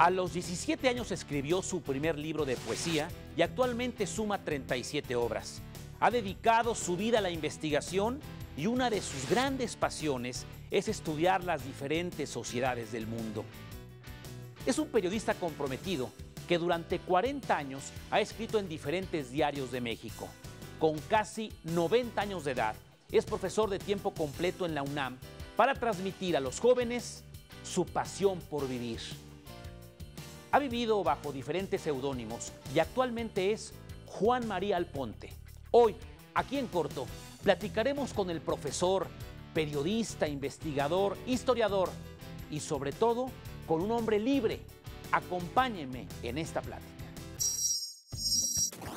A los 17 años escribió su primer libro de poesía y actualmente suma 37 obras. Ha dedicado su vida a la investigación y una de sus grandes pasiones es estudiar las diferentes sociedades del mundo. Es un periodista comprometido que durante 40 años ha escrito en diferentes diarios de México. Con casi 90 años de edad, es profesor de tiempo completo en la UNAM para transmitir a los jóvenes su pasión por vivir. Ha vivido bajo diferentes seudónimos y actualmente es Juan María Alponte. Hoy, aquí en Corto, platicaremos con el profesor, periodista, investigador, historiador y sobre todo con un hombre libre. Acompáñenme en esta plática.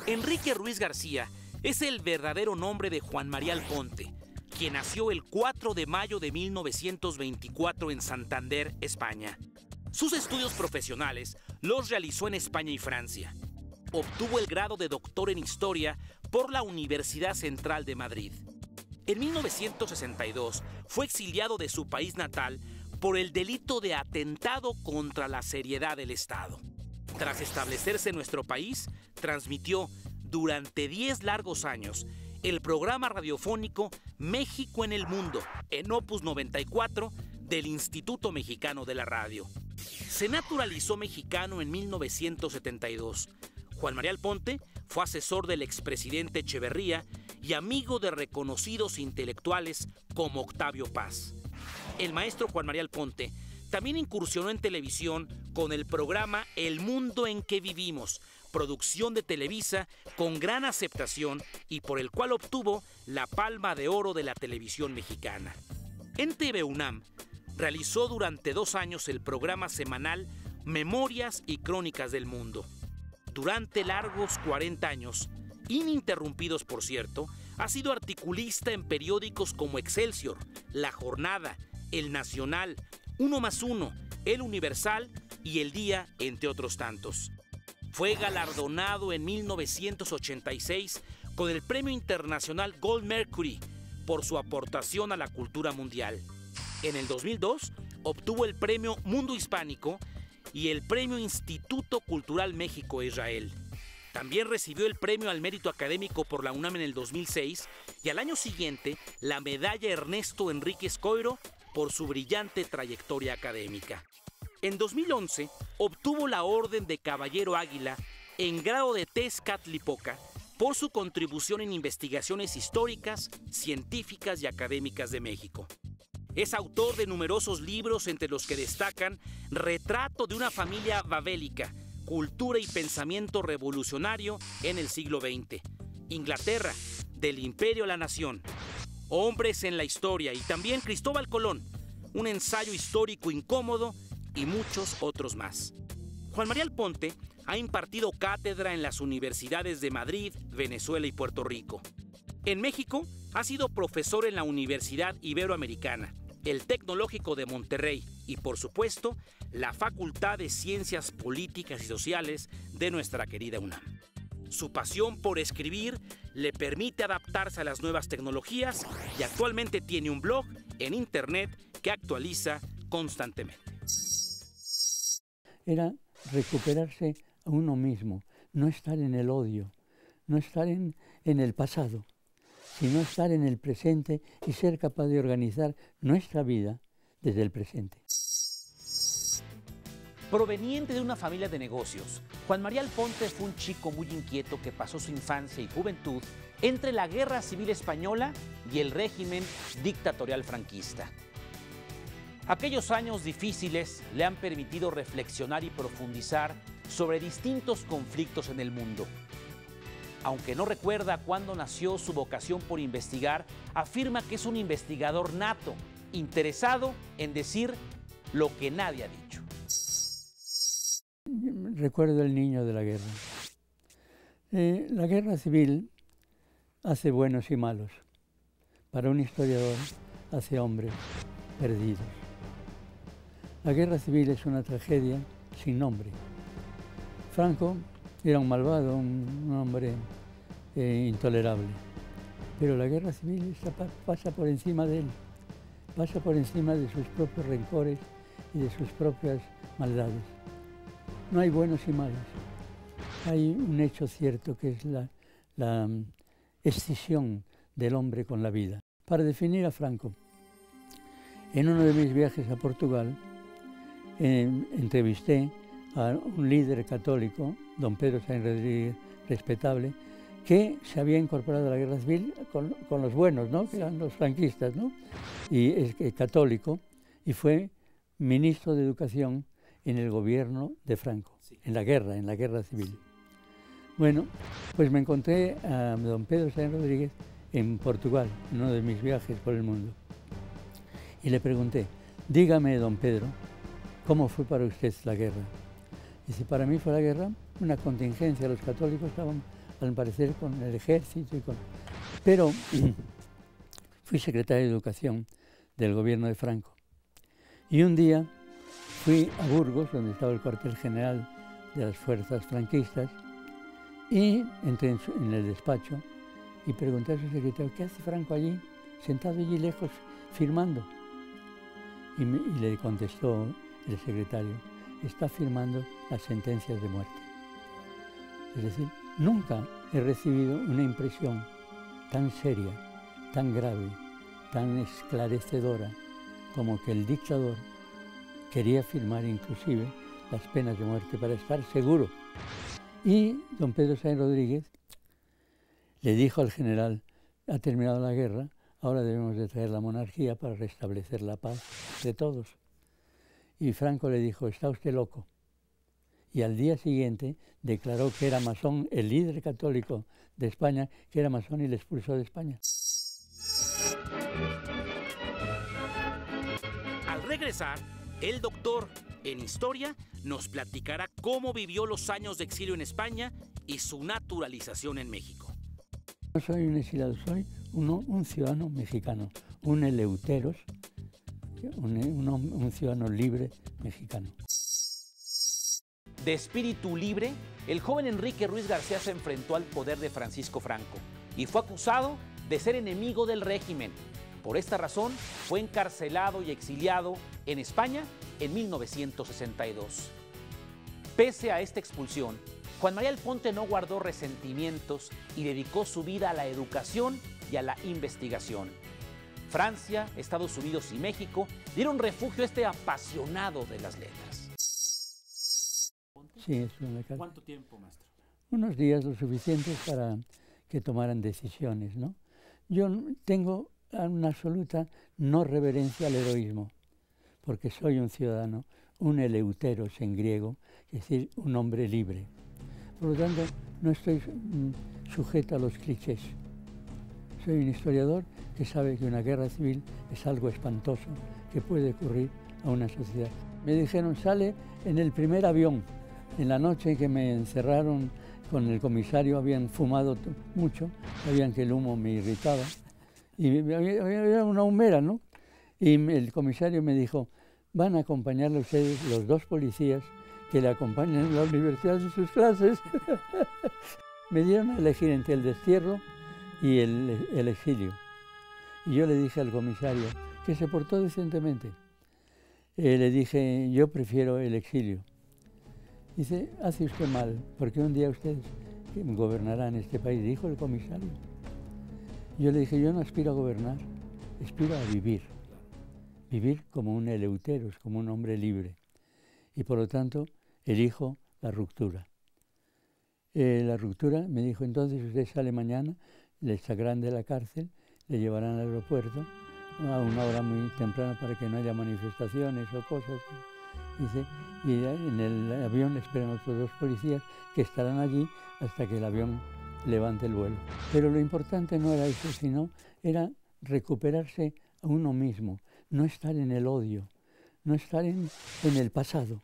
Enrique Ruiz García es el verdadero nombre de Juan María Alponte, quien nació el 4 de mayo de 1924 en Santander, España. Sus estudios profesionales los realizó en España y Francia. Obtuvo el grado de doctor en Historia por la Universidad Central de Madrid. En 1962 fue exiliado de su país natal por el delito de atentado contra la seriedad del Estado. Tras establecerse en nuestro país, transmitió durante 10 largos años el programa radiofónico México en el Mundo, en Opus 94 del Instituto Mexicano de la Radio. Se naturalizó mexicano en 1972. Juan María Alponte fue asesor del expresidente Echeverría y amigo de reconocidos intelectuales como Octavio Paz. El maestro Juan María Alponte también incursionó en televisión con el programa El Mundo en que Vivimos, producción de Televisa con gran aceptación y por el cual obtuvo la Palma de Oro de la televisión mexicana. En TV UNAM realizó durante 2 años el programa semanal Memorias y Crónicas del Mundo. Durante largos 40 años, ininterrumpidos por cierto, ha sido articulista en periódicos como Excelsior, La Jornada, El Nacional, 1+1, El Universal y El Día, entre otros tantos. Fue galardonado en 1986 con el Premio Internacional Gold Mercury por su aportación a la cultura mundial. En el 2002 obtuvo el Premio Mundo Hispánico y el Premio Instituto Cultural México-Israel. También recibió el Premio al Mérito Académico por la UNAM en el 2006 y al año siguiente la Medalla Ernesto Enríquez Coiro por su brillante trayectoria académica. En 2011 obtuvo la Orden de Caballero Águila en grado de Tezcatlipoca por su contribución en investigaciones históricas, científicas y académicas de México. Es autor de numerosos libros entre los que destacan Retrato de una familia babélica, Cultura y pensamiento revolucionario en el siglo XX, Inglaterra, del Imperio a la Nación, Hombres en la Historia y también Cristóbal Colón, un ensayo histórico incómodo y muchos otros más. Juan María Alponte ha impartido cátedra en las universidades de Madrid, Venezuela y Puerto Rico. En México ha sido profesor en la Universidad Iberoamericana, el Tecnológico de Monterrey y, por supuesto, la Facultad de Ciencias Políticas y Sociales de nuestra querida UNAM. Su pasión por escribir le permite adaptarse a las nuevas tecnologías y actualmente tiene un blog en internet que actualiza constantemente. Era recuperarse a uno mismo, no estar en el odio, no estar en el pasado, sino estar en el presente y ser capaz de organizar nuestra vida desde el presente. Proveniente de una familia de negocios, Juan María Alponte fue un chico muy inquieto que pasó su infancia y juventud entre la Guerra Civil Española y el régimen dictatorial franquista. Aquellos años difíciles le han permitido reflexionar y profundizar sobre distintos conflictos en el mundo. Aunque no recuerda cuándo nació su vocación por investigar, afirma que es un investigador nato, interesado en decir lo que nadie ha dicho. Recuerdo el niño de la guerra. La guerra civil hace buenos y malos. Para un historiador hace hombres perdidos. La guerra civil es una tragedia sin nombre. Franco era un malvado, un hombre intolerable. Pero la guerra civil pasa por encima de él, pasa por encima de sus propios rencores y de sus propias maldades. no hay buenos y malos. Hay un hecho cierto que es la escisión del hombre con la vida. Para definir a Franco, en uno de mis viajes a Portugal, entrevisté a un líder católico, don Pedro Sáenz Rodríguez, respetable, que se había incorporado a la guerra civil con los buenos, ¿no? Que eran los franquistas, ¿no? Y es católico, y fue ministro de Educación en el gobierno de Franco, sí, en la guerra civil. Bueno, pues me encontré a don Pedro Sáenz Rodríguez en Portugal, en uno de mis viajes por el mundo. Y le pregunté, dígame, don Pedro, ¿cómo fue para usted la guerra? Dice, para mí fue la guerra una contingencia. Los católicos estaban, al parecer, con el ejército. Pero fui secretario de Educación del gobierno de Franco. Y un día fui a Burgos, donde estaba el cuartel general de las fuerzas franquistas, y entré en el despacho y pregunté a su secretario, ¿qué hace Franco allí, sentado allí lejos, firmando? Y le contestó el secretario, está firmando las sentencias de muerte. Es decir, nunca he recibido una impresión tan seria, tan grave, tan esclarecedora, como que el dictador quería firmar inclusive las penas de muerte para estar seguro. Y don Pedro Sáenz Rodríguez le dijo al general, ha terminado la guerra, ahora debemos de traer la monarquía para restablecer la paz de todos. Y Franco le dijo, está usted loco. Y al día siguiente declaró que era masón, el líder católico de España, que era masón, y le expulsó de España. Al regresar, el doctor en historia nos platicará cómo vivió los años de exilio en España y su naturalización en México. No soy un exiliado, soy un ciudadano mexicano, un eleuteros, un ciudadano libre mexicano. De espíritu libre, el joven Enrique Ruiz García se enfrentó al poder de Francisco Franco y fue acusado de ser enemigo del régimen. Por esta razón, fue encarcelado y exiliado en España en 1962. Pese a esta expulsión, Juan Marial Ponte no guardó resentimientos y dedicó su vida a la educación y a la investigación. Francia, Estados Unidos y México dieron refugio a este apasionado de las letras. Sí, es una casa. ¿Cuánto tiempo, maestro? Unos días lo suficientes para que tomaran decisiones, ¿no? Yo tengo una absoluta no reverencia al heroísmo, porque soy un ciudadano, un eleuteros en griego, es decir, un hombre libre. Por lo tanto, no estoy sujeto a los clichés. Soy un historiador que sabe que una guerra civil es algo espantoso que puede ocurrir a una sociedad. Me dijeron, sale en el primer avión. En la noche en que me encerraron con el comisario, habían fumado mucho, sabían que el humo me irritaba. Y había una humera, ¿no? Y el comisario me dijo, van a acompañarle ustedes los dos policías que le acompañan en la universidad de sus clases. Me dieron a elegir entre el destierro y el exilio. Y yo le dije al comisario, que se portó decentemente, le dije, yo prefiero el exilio. Dice, hace usted mal, porque un día ustedes gobernarán este país, dijo el comisario. Yo le dije, yo no aspiro a gobernar, aspiro a vivir. Vivir como un eleuteros, como un hombre libre. Y por lo tanto, elijo la ruptura. La ruptura, me dijo, entonces usted sale mañana, le sacarán de la cárcel, le llevarán al aeropuerto a una hora muy temprana para que no haya manifestaciones o cosas. Dice, y en el avión esperan otros dos policías que estarán allí hasta que el avión levante el vuelo. Pero lo importante no era eso, sino era recuperarse a uno mismo, no estar en el odio, no estar en el pasado,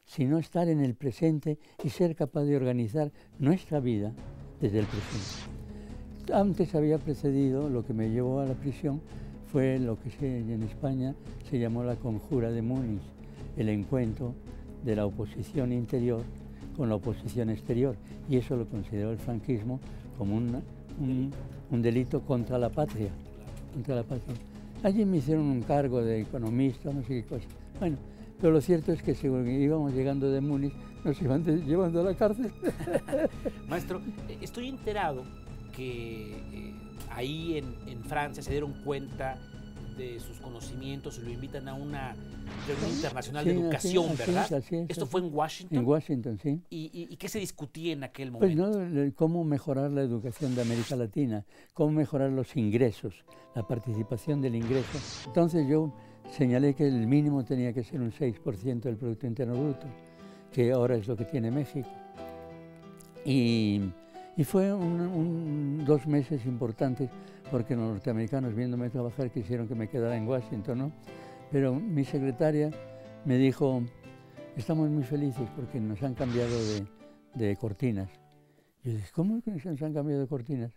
sino estar en el presente y ser capaz de organizar nuestra vida desde el presente. Antes había precedido, lo que me llevó a la prisión fue lo que en España se llamó la Conjura de Múnich, el encuentro de la oposición interior con la oposición exterior, y eso lo consideró el franquismo como un delito contra la patria. Contra la patria. Allí me hicieron un cargo de economista, no sé qué cosa. Bueno, Pero lo cierto es que según íbamos llegando de Múnich, nos iban llevando a la cárcel. Maestro, estoy enterado que ahí en Francia se dieron cuenta de sus conocimientos y lo invitan a una reunión internacional de educación, ¿verdad? Así es. ¿Esto fue en Washington? En Washington, sí. ¿Y qué se discutía en aquel momento? Pues no, cómo mejorar la educación de América Latina, cómo mejorar los ingresos, la participación del ingreso. Entonces yo señalé que el mínimo tenía que ser un 6% del Producto Interno Bruto, que ahora es lo que tiene México. Y fue 2 meses importantes, porque los norteamericanos, viéndome trabajar, quisieron que me quedara en Washington, ¿no? Pero mi secretaria me dijo, estamos muy felices porque nos han cambiado de cortinas. Yo dije, ¿cómo que nos han cambiado de cortinas?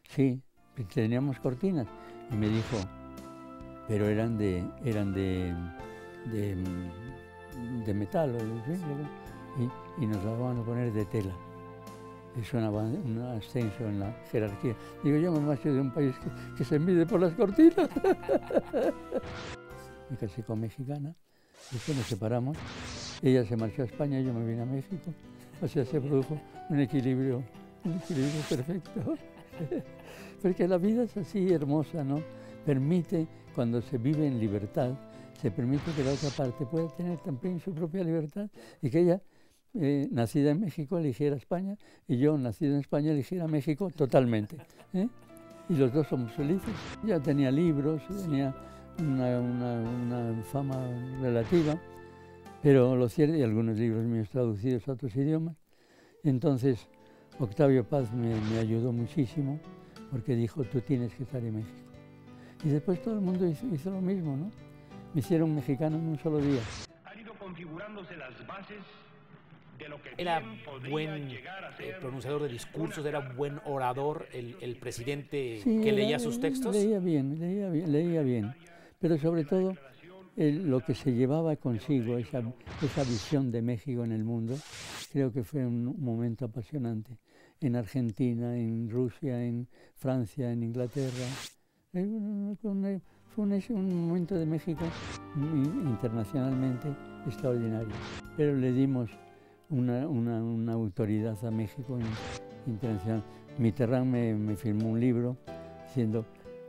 Sí, teníamos cortinas. Y me dijo, pero eran de metal, ¿sí? Y nos las van a poner de tela. Es un ascenso en la jerarquía. Digo, yo me marcho de un país que se mide por las cortinas. Me casé con mexicana, después nos separamos. Ella se marchó a España y yo me vine a México. O sea, se produjo un equilibrio perfecto. Porque la vida es así hermosa, ¿no? Permite, cuando se vive en libertad, se permite que la otra parte pueda tener también su propia libertad y que ella, nacida en México, eligiera España y yo, nacido en España, eligiera México totalmente. Y los dos somos felices. Ya tenía libros, tenía una fama relativa, pero lo cierto, y algunos libros míos traducidos a otros idiomas. Entonces, Octavio Paz me ayudó muchísimo porque dijo, tú tienes que estar en México. Y después todo el mundo hizo lo mismo, ¿no? Me hicieron mexicano en un solo día. Han ido configurándose las bases de lo que era buen pronunciador de discursos, era un buen orador, el presidente sí, que leía sus textos. Leía bien, pero sobre todo lo que se llevaba consigo, esa visión de México en el mundo, creo que fue un momento apasionante. En Argentina, en Rusia, en Francia, en Inglaterra. Fue un momento de México internacionalmente extraordinario. Pero le dimos una autoridad a México internacional. Mitterrand me firmó un libro diciendo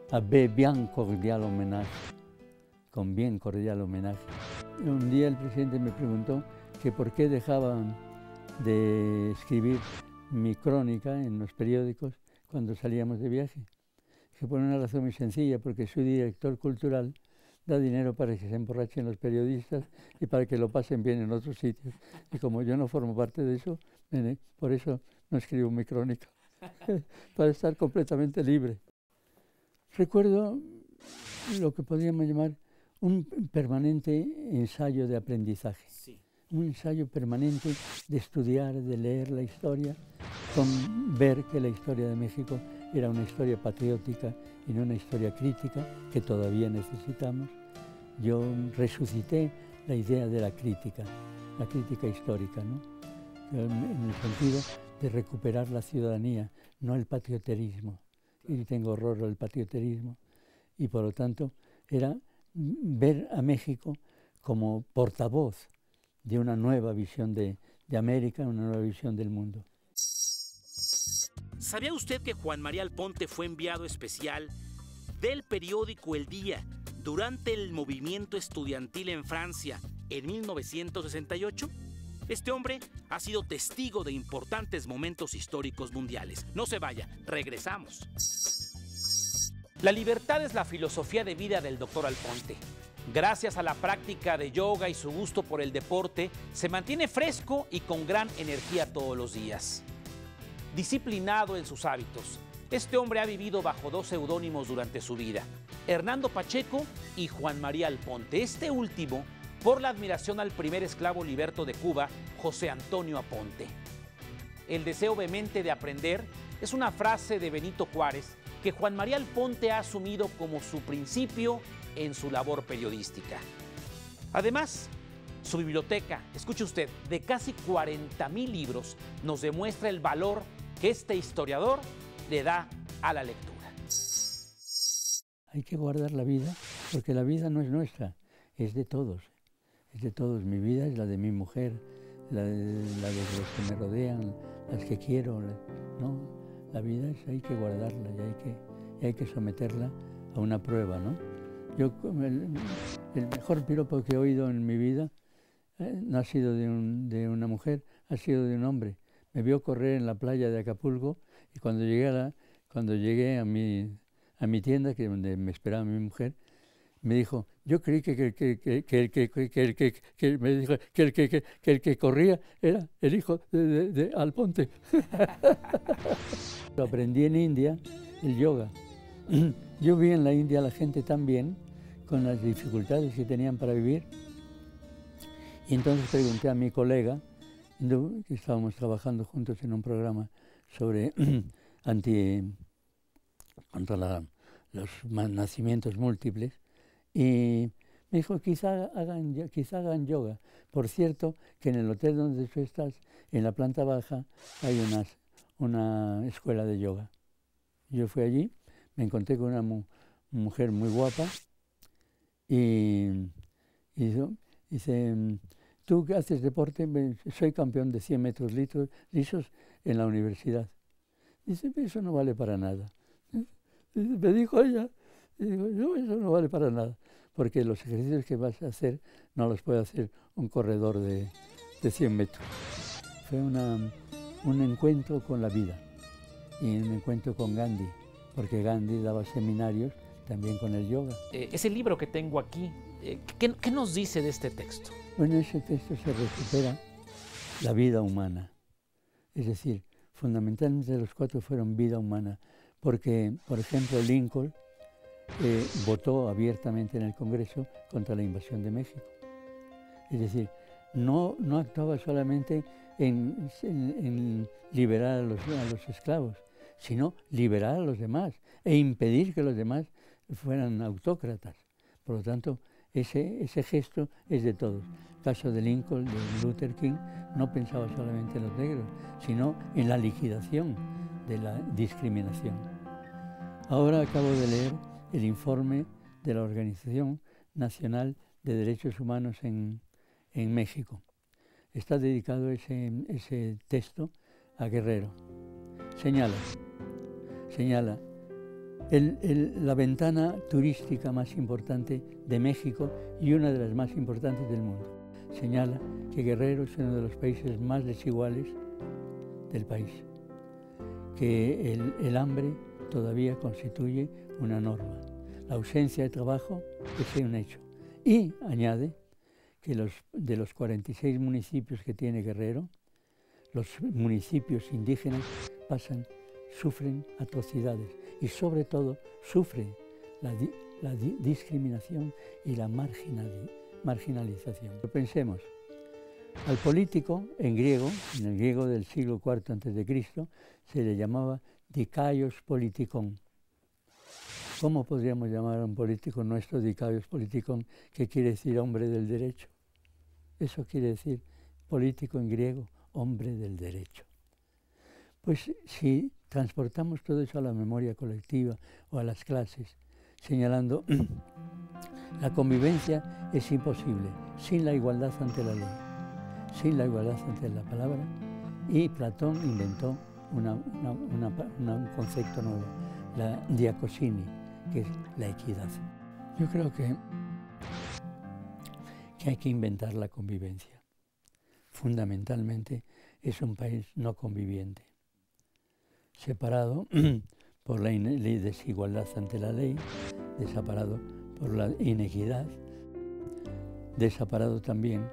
a bien cordial homenaje, con bien cordial homenaje. Un día el presidente me preguntó que por qué dejaban de escribir mi crónica en los periódicos cuando salíamos de viaje. Que por una razón muy sencilla, porque su director cultural da dinero para que se emborrachen los periodistas y para que lo pasen bien en otros sitios. Y como yo no formo parte de eso, por eso no escribo mi crónica, para estar completamente libre. Recuerdo lo que podríamos llamar un permanente ensayo de aprendizaje. Sí. Un ensayo permanente de estudiar, de leer la historia, con ver que la historia de México era una historia patriótica y no una historia crítica, que todavía necesitamos. Yo resucité la idea de la crítica histórica, ¿no? En el sentido de recuperar la ciudadanía, no el patrioterismo. Y tengo horror al patrioterismo. Y por lo tanto, era ver a México como portavoz de una nueva visión de América, una nueva visión del mundo. ¿Sabía usted que Juan María Alponte fue enviado especial del periódico El Día durante el movimiento estudiantil en Francia en 1968? Este hombre ha sido testigo de importantes momentos históricos mundiales. No se vaya, regresamos. La libertad es la filosofía de vida del doctor Alponte. Gracias a la práctica de yoga y su gusto por el deporte, se mantiene fresco y con gran energía todos los días. Disciplinado en sus hábitos, este hombre ha vivido bajo 2 seudónimos durante su vida: Hernando Pacheco y Juan María Alponte. Este último por la admiración al primer esclavo liberto de Cuba, José Antonio Aponte. El deseo vehemente de aprender es una frase de Benito Juárez que Juan María Alponte ha asumido como su principio en su labor periodística. Además, su biblioteca, escuche usted, de casi 40,000 libros, nos demuestra el valor que este historiador le da a la lectura. Hay que guardar la vida, porque la vida no es nuestra, es de todos. es de todos. Mi vida es la de mi mujer, la de los que me rodean, las que quiero, ¿no? La vida hay que guardarla y hay que someterla a una prueba, ¿no? Yo, el mejor piropo que he oído en mi vida no ha sido de una mujer, ha sido de un hombre. Me vio correr en la playa de Acapulco y cuando llegué a mi tienda, donde me esperaba mi mujer, me dijo, yo creí que el que corría era el hijo de Alponte. Lo aprendí en India, el yoga. Yo vi en la India a la gente tan bien, con las dificultades que tenían para vivir, y entonces pregunté a mi colega, que estábamos trabajando juntos en un programa sobre contra los nacimientos múltiples, y me dijo, quizá hagan yoga. Por cierto, que en el hotel donde tú estás, en la planta baja, hay una escuela de yoga. Yo fui allí, me encontré con una mujer muy guapa y dice, ¿tú qué haces deporte? Soy campeón de 100 metros lisos en la universidad. Dice, eso no vale para nada. Me dijo ella, y digo, no, eso no vale para nada, porque los ejercicios que vas a hacer no los puede hacer un corredor de 100 metros. Fue un encuentro con la vida y un encuentro con Gandhi, porque Gandhi daba seminarios también con el yoga. Ese libro que tengo aquí, ¿qué nos dice de este texto? Bueno, en ese texto se recupera la vida humana. Es decir, fundamentalmente los 4 fueron vida humana, porque, por ejemplo, Lincoln votó abiertamente en el Congreso contra la invasión de México. Es decir, no actuaba solamente en liberar a los esclavos, sino liberar a los demás e impedir que los demás fueran autócratas. Por lo tanto, ese gesto es de todos. El caso de Lincoln, de Luther King, no pensaba solamente en los negros, sino en la liquidación de la discriminación. Ahora acabo de leer el informe de la Organización Nacional de Derechos Humanos en México. Está dedicado ese texto a Guerrero. Señala la ventana turística más importante de México y una de las más importantes del mundo. Señala que Guerrero es uno de los países más desiguales del país, que el hambre todavía constituye una norma, la ausencia de trabajo es un hecho. Y añade que de los 46 municipios que tiene Guerrero, los municipios indígenas sufren atrocidades y sobre todo sufren la discriminación y la marginalización. Pensemos, al político en el griego del siglo IV a.C., se le llamaba dikaios politikon. ¿Cómo podríamos llamar a un político nuestro dikaios politikon, que quiere decir hombre del derecho? Eso quiere decir político en griego, hombre del derecho. Pues si transportamos todo eso a la memoria colectiva o a las clases, señalando la convivencia es imposible sin la igualdad ante la ley, sin la igualdad ante la palabra, y Platón inventó un concepto nuevo, la diacosini, que es la equidad. Yo creo que hay que inventar la convivencia. Fundamentalmente es un país no conviviente, separado por la desigualdad ante la ley, separado por la inequidad, separado también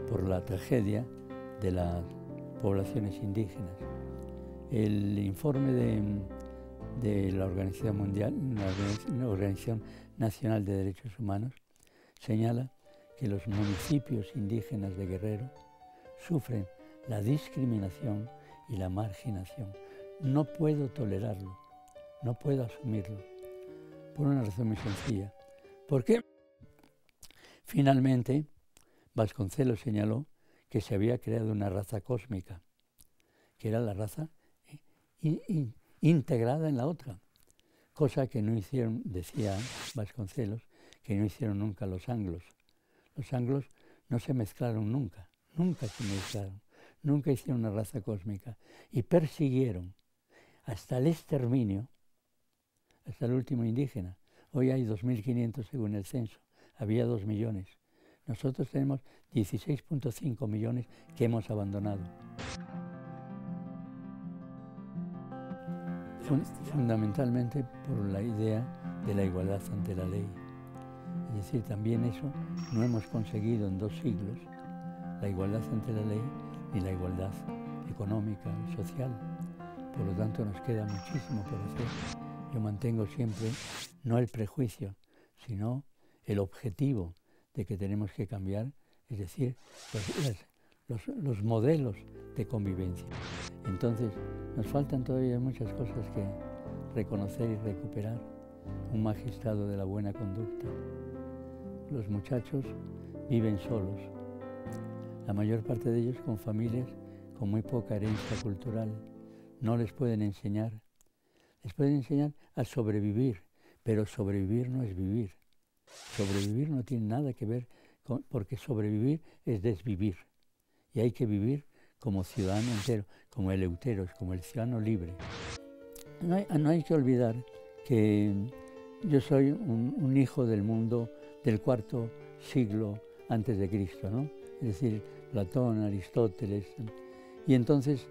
por la tragedia de las poblaciones indígenas. El informe de la Organización Nacional de Derechos Humanos señala que los municipios indígenas de Guerrero sufren la discriminación y la marginación. No puedo tolerarlo, no puedo asumirlo, por una razón muy sencilla. Porque finalmente Vasconcelos señaló que se había creado una raza cósmica, que era la raza integrada en la otra, cosa que no hicieron, decía Vasconcelos, que no hicieron nunca los anglos. Los anglos no se mezclaron nunca, nunca se mezclaron, nunca hicieron una raza cósmica y persiguieron hasta el exterminio, hasta el último indígena. Hoy hay 2.500 según el censo, había 2 millones. Nosotros tenemos 16.5 millones que hemos abandonado. Fundamentalmente por la idea de la igualdad ante la ley. Es decir, también eso no hemos conseguido en 2 siglos, la igualdad ante la ley ni la igualdad económica y social. Por lo tanto, nos queda muchísimo por hacer. Yo mantengo siempre no el prejuicio, sino el objetivo de que tenemos que cambiar, es decir, los modelos de convivencia. Entonces, nos faltan todavía muchas cosas que reconocer y recuperar. Un magistrado de la buena conducta. Los muchachos viven solos, la mayor parte de ellos con familias con muy poca herencia cultural. No les pueden enseñar. Les pueden enseñar a sobrevivir, pero sobrevivir no es vivir. Sobrevivir no tiene nada que ver con, porque sobrevivir es desvivir. Y hay que vivir como ciudadano entero, como eleuteros, como el ciudadano libre. No hay que olvidar que yo soy un hijo del mundo del IV siglo antes de Cristo, ¿no? Es decir, Platón, Aristóteles. Y entonces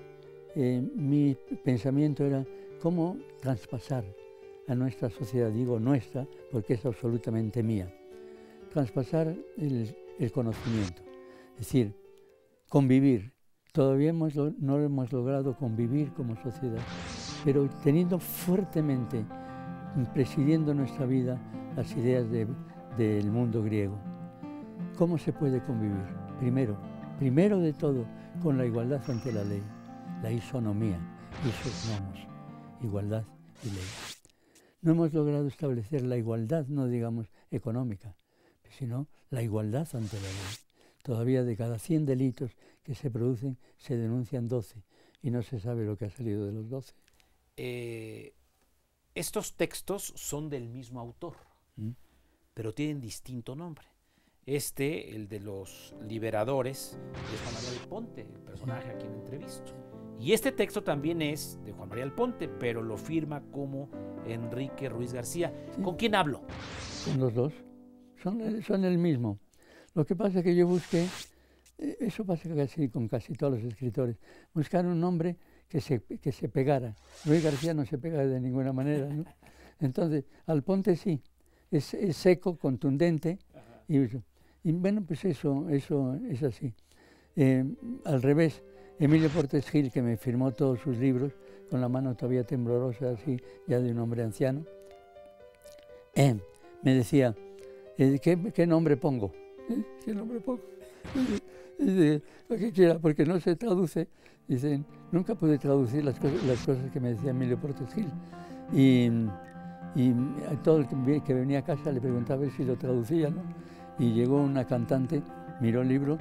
mi pensamiento era cómo traspasar a nuestra sociedad, digo nuestra, porque es absolutamente mía, traspasar el conocimiento, es decir, convivir. Todavía no hemos logrado convivir como sociedad, pero teniendo fuertemente, presidiendo nuestra vida, las ideas del mundo griego. ¿Cómo se puede convivir? Primero de todo, con la igualdad ante la ley, la isonomía, isos nomos, igualdad y ley. No hemos logrado establecer la igualdad, no digamos económica, sino la igualdad ante la ley. Todavía de cada 100 delitos que se producen, se denuncian 12 y no se sabe lo que ha salido de los 12. Estos textos son del mismo autor, pero tienen distinto nombre. El de los liberadores, es Juan María Alponte, el personaje a quien entrevisto. Y este texto también es de Juan María Alponte, pero lo firma como Enrique Ruiz García. Sí. ¿Con quién hablo? Con los dos. Son el mismo. Lo que pasa es que yo busqué, eso pasa con casi todos los escritores, buscar un nombre que se pegara. Ruiz García no se pega de ninguna manera, ¿no? Entonces, Alponte sí, es seco, contundente, y bueno, pues eso es así. Al revés, Emilio Portes Gil, que me firmó todos sus libros, con la mano todavía temblorosa, así, ya de un hombre anciano, me decía, ¿qué nombre pongo? ¿Qué nombre pongo? Dice, lo que quiera, porque no se traduce. Dicen, nunca pude traducir las cosas que me decía Emilio Portes Gil. Y a todo el que venía a casa le preguntaba si lo traducía, ¿no? Y llegó una cantante, miró el libro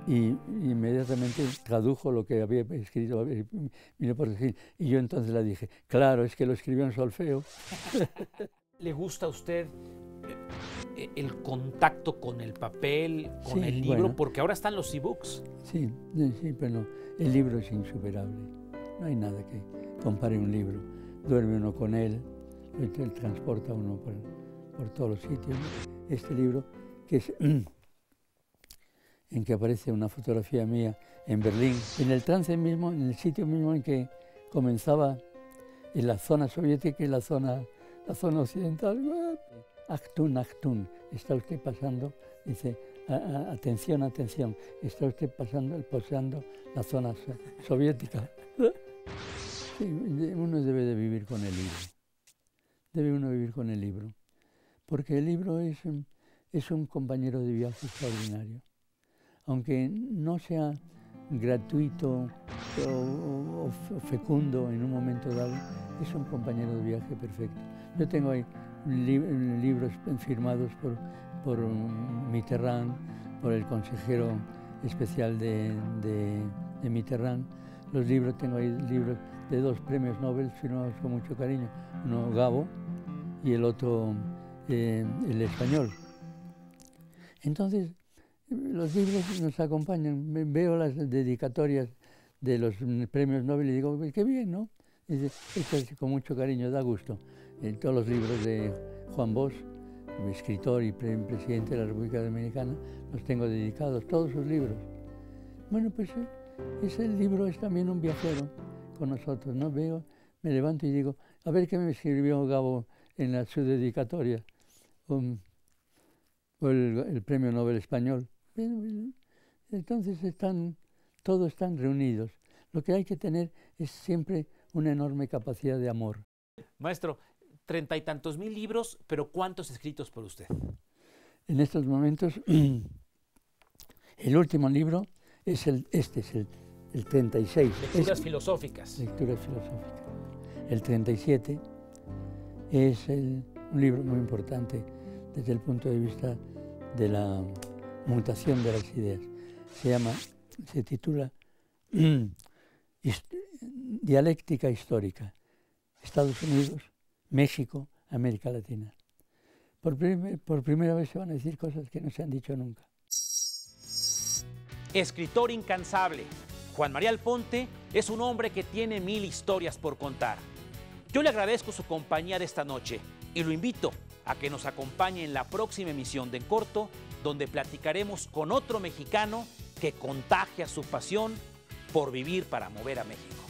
y inmediatamente tradujo lo que había escrito Emilio Portes Gil. Y yo entonces le dije, claro, es que lo escribió en solfeo. ¿Le gusta a usted el contacto con el papel, con el libro? Bueno, porque ahora están los e-books. Sí, pero no, el libro es insuperable. No hay nada que compare un libro. Duerme uno con él, él transporta uno por todos los sitios. Este libro, que es en que aparece una fotografía mía en Berlín, en el trance mismo, en el sitio mismo en que comenzaba en la zona soviética y la zona occidental. Achtung, está usted pasando, dice, atención, está usted posando la zona soviética. Sí, uno debe de vivir con el libro, debe uno vivir con el libro, porque el libro es un compañero de viaje extraordinario, aunque no sea gratuito o fecundo en un momento dado, es un compañero de viaje perfecto. Yo tengo ahí libros firmados por Mitterrand, por el consejero especial de Mitterrand. Los libros, tengo ahí libros de 2 premios Nobel firmados con mucho cariño, uno Gabo y el otro el español. Entonces, Los libros nos acompañan. Veo las dedicatorias de los premios Nobel y digo, pues qué bien, ¿no? Dice, esto es con mucho cariño, da gusto. En todos los libros de Juan Bosch, escritor y presidente de la República Dominicana, los tengo dedicados, todos sus libros. Bueno, pues ese libro es también un viajero con nosotros, ¿no? Veo, me levanto y digo, a ver qué me escribió Gabo en su dedicatoria, o el Premio Nobel Español. Entonces todos están reunidos. Lo que hay que tener es siempre una enorme capacidad de amor. Maestro, 30 y tantos mil libros, pero ¿cuántos escritos por usted? En estos momentos, el último libro es el 36. Lecturas filosóficas. Lecturas filosóficas. El 37 es un libro muy importante desde el punto de vista de la mutación de las ideas. Se titula Dialéctica histórica. Estados Unidos, México, América Latina. Por primera vez se van a decir cosas que no se han dicho nunca. Escritor incansable, Juan Marial Ponte es un hombre que tiene 1000 historias por contar. Yo le agradezco su compañía de esta noche y lo invito a que nos acompañe en la próxima emisión de En Corto, donde platicaremos con otro mexicano que contagia su pasión por vivir para mover a México.